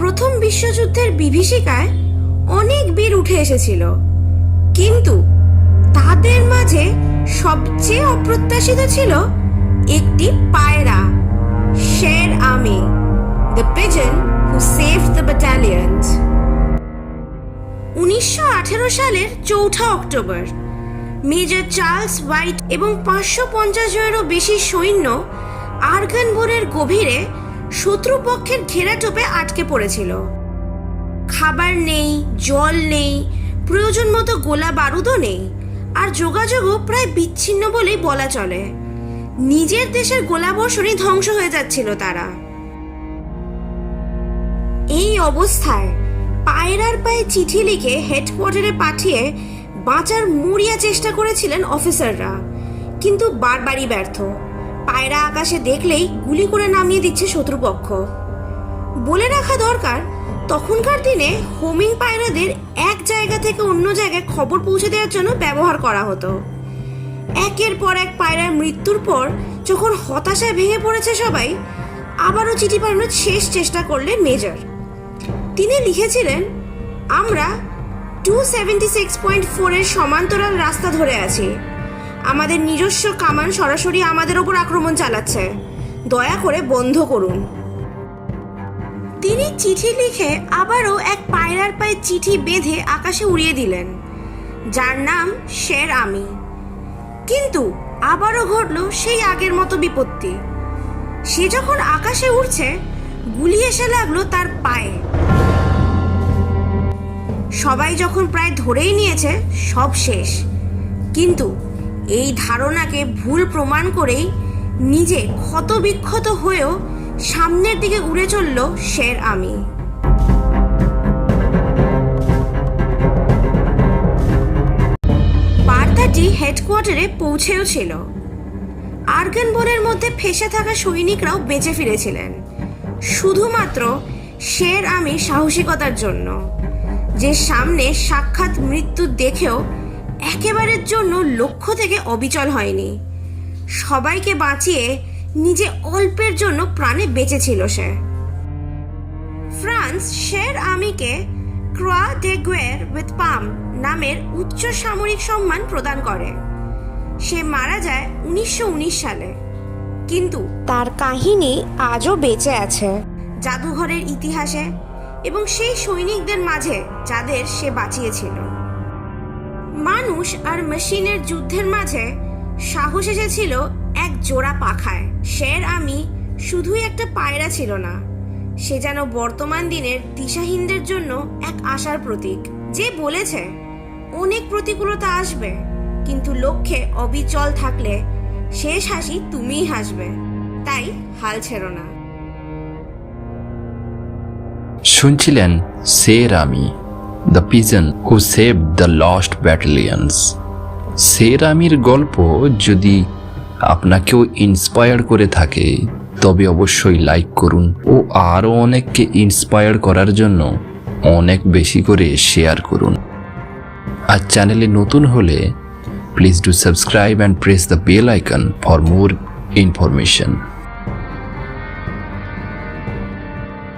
প্রথম বিশ্বযুদ্ধের বিভীষিকায় অনেক বীর উঠে এসেছিল, কিন্তু তাদের মাঝে সবচেয়ে অপ্রত্যাশিত ছিল একটি পায়রা, শের Ami, the pigeon who saved the ব্যাটালিয়ন্স। 1918 সালের 4 অক্টোবর মেজর চার্লস হোয়াইট এবং 550 জনেরও বেশি সৈন্য আর্গানবোরের গভীরে শত্রুপক্ষের ঘেরাটোপে আটকে পড়েছিল। খাবার নেই, জল নেই, প্রয়োজন মতো গোলা বারুদও নেই, আর যোগাযোগও প্রায় বিচ্ছিন্ন বলেই বলা চলে। নিজের দেশের গোলাবর্ষণই ধ্বংস হয়ে যাচ্ছিল তারা। এই অবস্থায় পায়রার পায়ে চিঠি লিখে হেডকোয়ার্টারে পাঠিয়ে বাঁচার মরিয়া চেষ্টা করেছিলেন অফিসাররা, কিন্তু বারবারই ব্যর্থ। পায়রা আকাশে দেখলেই গুলি করে নামিয়ে দিচ্ছে শত্রুপক্ষ। বলে রাখা দরকার, তখনকার দিনে হোমিং পায়রাদের এক জায়গা থেকে অন্য জায়গায় খবর পৌঁছে দেওয়ার জন্য ব্যবহার করা হতো। একের পর এক পায়রার মৃত্যুর পর যখন হতাশায় ভেঙে পড়েছে সবাই, আবারও চিঠি পাঠানোর শেষ চেষ্টা করলেন মেজর। তিনি লিখেছিলেন, আমরা 276.4 এর সমান্তরাল রাস্তা ধরে আছি। আমাদের নিজস্ব কামান সরাসরি আমাদের ওপর আক্রমণ চালাচ্ছে, দয়া করে বন্ধ করুন। তিনি চিঠি লিখে আবারও এক পায়রার পায়ে চিঠি বেঁধে আকাশে উড়িয়ে দিলেন, যার নাম শের আমি। কিন্তু আবারও ঘটল সেই আগের মতো বিপত্তি। সে যখন আকাশে উড়ছে, গুলি এসে লাগলো তার পায়ে। সবাই যখন প্রায় ধরেই নিয়েছে সব শেষ, কিন্তু এই ধারণাকে ভুল প্রমাণ করেই নিজে ক্ষতবিক্ষত হয়েও সামনের দিকে উড়ে চলল শের আমি। বার্তাটি হেডকোয়ার্টারে পৌঁছেও ছিল। আর্গানবোরের মধ্যে ফেঁসে থাকা সৈনিকরাও বেঁচে ফিরেছিলেন শুধুমাত্র শের আমি সাহসিকতার জন্য, যে সামনে সাক্ষাৎ মৃত্যু দেখেও একেবারের জন্য লক্ষ্য থেকে অবিচল হয়নি। সবাইকে বাঁচিয়ে নিজে অল্পের জন্য প্রাণে বেঁচেছিল সে। ফ্রান্স শের আমিকে ক্রোয়া ডে গুয়ের উইথ পাম নামের উচ্চ সামরিক সম্মান প্রদান করে। সে মারা যায় 1919 সালে, কিন্তু তার কাহিনী আজও বেঁচে আছে জাদুঘরের ইতিহাসে এবং সেই সৈনিকদের মাঝে যাদের সে বাঁচিয়েছিল। মানুষ আর মেশিনের যুদ্ধের মাঝে সাহস এসেছিল এক জোড়া পাখায়। শের আমি শুধুই একটা পায়রা ছিল না, সে যেন বর্তমান দিনের দিশাহীনদের জন্য এক আশার প্রতীক, যে বলেছে অনেক প্রতিকূলতা আসবে, কিন্তু লক্ষ্যে অবিচল থাকলে শেষ হাসি তুমিই হাসবে, তাই হাল ছেড়ো না। শুনছিলেন Cher Ami, the pigeon who saved the lost battalions. Cher আমির গল্প যদি আপনাকেও ইন্সপায়ার করে থাকে, তবে অবশ্যই লাইক করুন ও আরও অনেককে ইন্সপায়ার করার জন্য অনেক বেশি করে শেয়ার করুন। আর চ্যানেলে নতুন হলে please do subscribe and press the bell icon for more information.